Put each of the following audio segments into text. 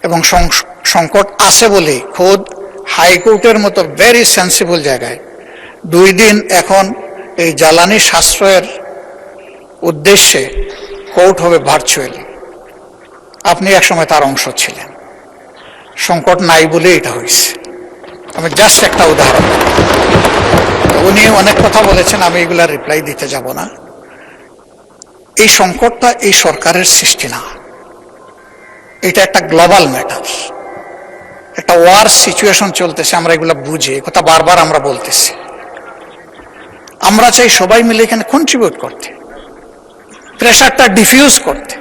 এবং সংকট আছে বলে খোদ হাইকোর্টের মতো ভেরি সেন্সিবল জায়গায় 2 দিন এখন এই জ্বালানি সাশ্রয়ের উদ্দেশ্যে কোর্ট হবে ভার্চুয়ালি। আপনি একসময় তার অংশ ছিলেন, সংকট নাই বলে এটা হয়েছে। আমি জাস্ট একটা উদাহরণ, উনি অনেক কথা বলেছেন, আমি এগুলা রিপ্লাই দিতে যাব না। এই সংকটটা এই সরকারের সৃষ্টি না, এটা একটা গ্লোবাল ম্যাটার, একটা ওয়ার সিচুয়েশন চলতেছে, আমরা এগুলা বুঝি, এই কথা বারবার আমরা বলতেছি। আমরা চাই সবাই মিলে এখানে কন্ট্রিবিউট করতে, প্রেশারটা ডিফিউজ করতে,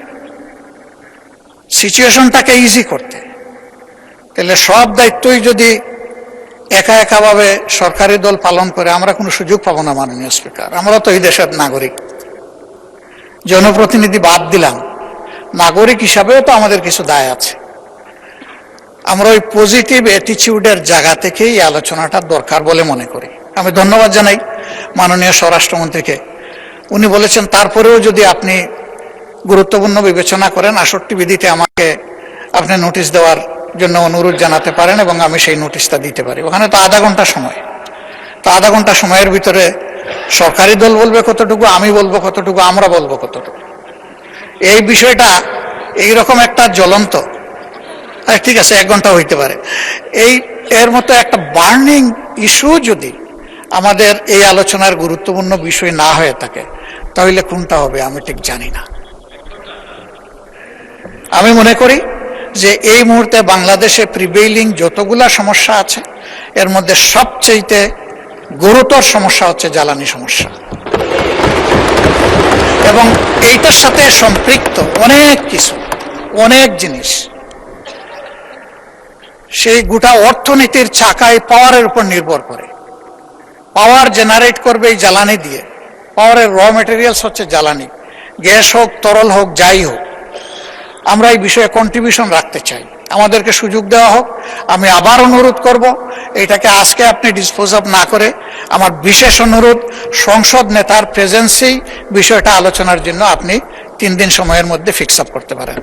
সিচুয়েশনটাকে ইজি করতে। তাহলে সব দায়িত্বই যদি একা একাভাবে সরকারি দল পালন করে, আমরা কোনো সুযোগ পাবো না। মাননীয় স্পিকার, আমরা তো এই দেশের নাগরিক, জনপ্রতিনিধি বাদ দিলাম, নাগরিক হিসাবেও তো আমাদের কিছু দায় আছে। আমরা ওই পজিটিভ অ্যাটিটিউডের জায়গা থেকেই এই আলোচনাটা দরকার বলে মনে করি। আমি ধন্যবাদ জানাই মাননীয় স্বরাষ্ট্রমন্ত্রীকে, উনি বলেছেন তারপরেও যদি আপনি গুরুত্বপূর্ণ বিবেচনা করেন 68 বিধিতে আমাকে আপনি নোটিশ দেওয়ার জন্য অনুরোধ জানাতে পারেন এবং আমি সেই নোটিশটা দিতে পারি। ওখানে তো আধা ঘন্টা সময়, তো আধা ঘন্টা সময়ের ভিতরে সরকারি দল বলবে কতটুকু, আমি বলবো কতটুকু, আমরা বলবো কতটুকু। এই বিষয়টা এইরকম একটা জ্বলন্ত, ঠিক আছে 1 ঘন্টা হইতে পারে, এর মতো একটা বার্নিং ইস্যু যদি আমাদের এই আলোচনার গুরুত্বপূর্ণ বিষয় না হয়ে থাকে, তাহলে কোনটা হবে আমি ঠিক জানি না। আমি মনে করি যে এই মুহূর্তে বাংলাদেশে প্রিভেইলিং যতগুলা সমস্যা আছে, এর মধ্যে সবচেয়ে গুরুতর সমস্যা হচ্ছে জ্বালানি সমস্যা, এবং এইটার সাথে সম্পৃক্ত অনেক কিছু, অনেক জিনিস। সেই গোটা অর্থনীতির চাকায় পাওয়ারের উপর নির্ভর করে। পাওয়ার জেনারেট করবে এই জ্বালানি দিয়ে, পাওয়ারের র মেটেরিয়ালস হচ্ছে জ্বালানি, গ্যাস হোক, তরল হোক, যাই হোক। আমরা এই বিষয়ে কন্ট্রিবিউশন রাখতে চাই, আমাদেরকে সুযোগ দেওয়া হোক। আমি আবার অনুরোধ করব, এটাকে আজকে আপনি ডিসপোজ অফ না করে, আমার বিশেষ অনুরোধ, সংসদ নেতার প্রেজেন্সেই বিষয়টা আলোচনার জন্য আপনি 3 দিন সময়ের মধ্যে ফিক্স আপ করতে পারেন।